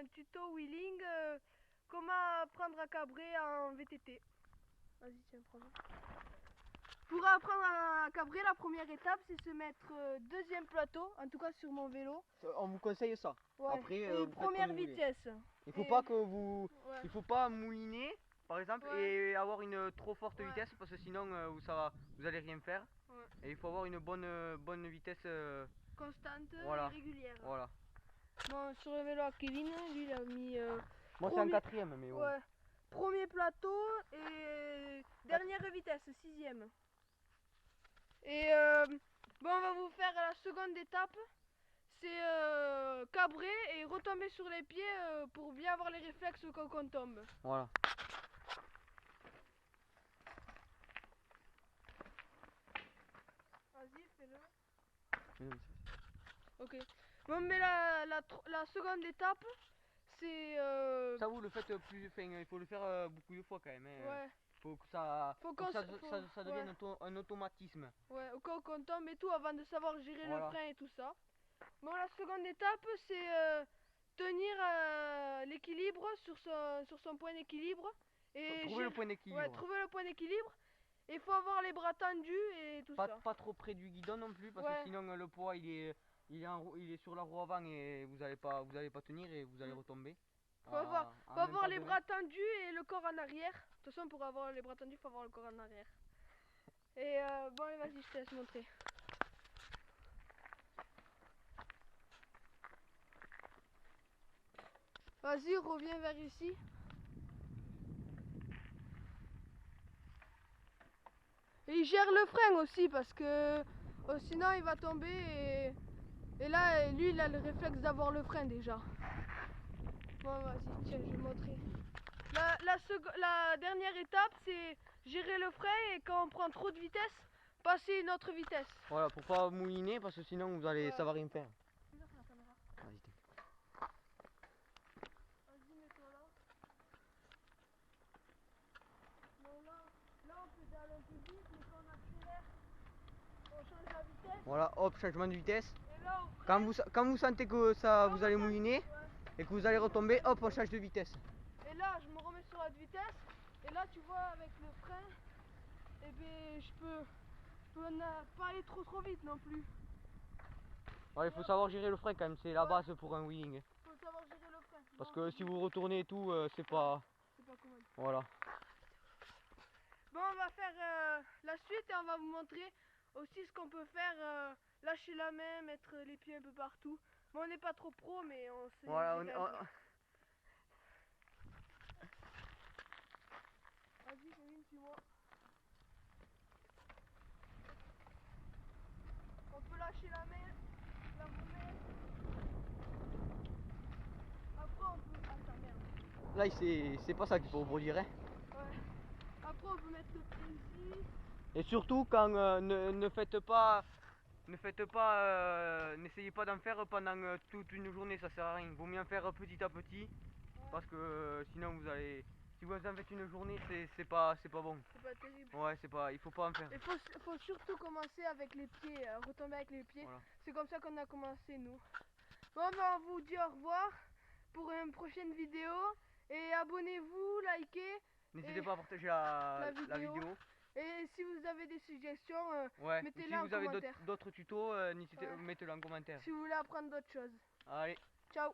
un tuto wheeling, comment apprendre à cabrer en VTT. Vas-y, tiens, prends-le. Pour apprendre à cabrer, la première étape, c'est se mettre deuxième plateau, en tout cas sur mon vélo. On vous conseille ça. Ouais. Après, et première vitesse. Il faut pas que vous, il faut pas mouliner, par exemple, Ouais. et avoir une trop forte vitesse parce que sinon vous allez rien faire. Ouais. Et il faut avoir une bonne vitesse constante voilà. et régulière. Voilà. Bon, sur le vélo à Kevin, lui il a mis. Moi c'est en quatrième, mais bon. Ouais. Premier plateau et dernière vitesse, sixième. Et bon, on va vous faire la seconde étape. C'est cabrer et retomber sur les pieds pour bien avoir les réflexes quand on tombe. Voilà. Vas-y, fais-le. Ok. Bon, mais la seconde étape, c'est... Ça vous le faites plus... Enfin, il faut le faire beaucoup de fois quand même. Hein. Ouais. Faut que ça devienne un automatisme. Ouais, au cas où on tombe et tout, avant de savoir gérer le frein et tout ça. Bon, la seconde étape, c'est tenir l'équilibre sur son point d'équilibre. Trouver le point d'équilibre. Ouais, trouver le point d'équilibre. Il faut avoir les bras tendus et tout ça. Pas trop près du guidon non plus, parce que sinon le poids il est sur la roue avant et vous allez pas tenir et vous allez retomber. Faut avoir les bras tendus et le corps en arrière. De toute façon, pour avoir les bras tendus, il faut avoir le corps en arrière. Et bon, vas-y, je te laisse montrer. Vas-y, reviens vers ici. Et il gère le frein aussi parce que sinon il va tomber et là lui il a le réflexe d'avoir le frein déjà. Bon vas-y, tiens, je vais montrer. La dernière étape c'est gérer le frein et quand on prend trop de vitesse, passer une autre vitesse. Voilà, pour pas mouliner parce que sinon vous allez, ça va rien faire. Vas-y. Vas-y, mets-toi là. Bon là on pédale un peu vite, mais quand on accélère, on change la vitesse. Voilà, hop, changement de vitesse. Et là, quand vous sentez que ça vous allez mouliner et que vous allez retomber, hop, on change de vitesse. Et là, je me remets sur la vitesse. Et là, tu vois, avec le frein, et ben, je peux pas aller trop vite non plus. Ouais, il faut savoir gérer le frein quand même, c'est la base pour un wheeling. Il faut savoir gérer le frein. Parce que si vous retournez et tout, c'est pas commode. Voilà. Bon, on va faire la suite et on va vous montrer aussi ce qu'on peut faire. Lâcher la main, mettre les pieds un peu partout. Bon, on n'est pas trop pro, mais on sait. Voilà, Vas-y, Kevin, suis-moi. On peut lâcher la main, la remettre. Après, on peut. Ah, ta merde. Là, c'est pas ça qu'il faut reproduire. Hein. Ouais. Après, on peut mettre le pied ici. Et surtout, quand n'essayez pas d'en faire pendant toute une journée, ça sert à rien. Il vaut mieux en faire petit à petit, parce que sinon si vous en faites une journée, c'est pas bon. C'est pas terrible. Ouais, il faut pas en faire. Il faut surtout commencer avec les pieds, retomber avec les pieds. Voilà. C'est comme ça qu'on a commencé nous. Bon, ben, on vous dit au revoir pour une prochaine vidéo et abonnez-vous, likez. N'hésitez pas à partager la vidéo. Et si vous avez des suggestions, mettez-les en commentaire. Si vous avez d'autres tutos, mettez-les en commentaire. Si vous voulez apprendre d'autres choses. Allez. Ciao.